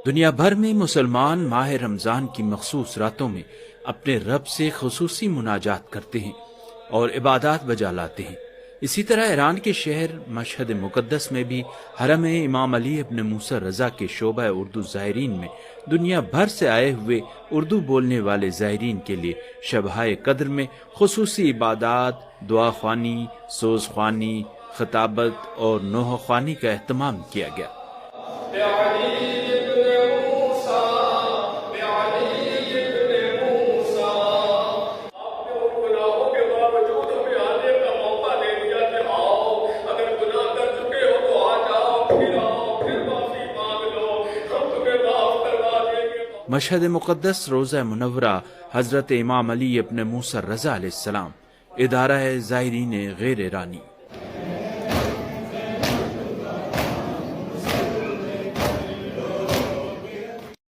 دنیا بھر میں مسلمان ماہ رمضان کی مخصوص راتوں میں اپنے رب سے خصوصی مناجات کرتے ہیں اور عبادات بجا لاتے ہیں۔ اسی طرح ایران کے شہر مشہد مقدس میں بھی حرم امام علی ابن موسیٰ رضا کے شعبہ اردو زائرین میں دنیا بھر سے آئے ہوئے اردو بولنے والے زائرین کے لیے شبہائے قدر میں خصوصی عبادات، دعا خوانی، سوز خوانی، خطابت اور نوحہ خوانی کا اہتمام کیا گیا۔ مشہد مقدس روضہ منورہ حضرت امام علی ابن موسیٰ رضا علیہ السلام، ادارہ زائرین غیر ایرانی۔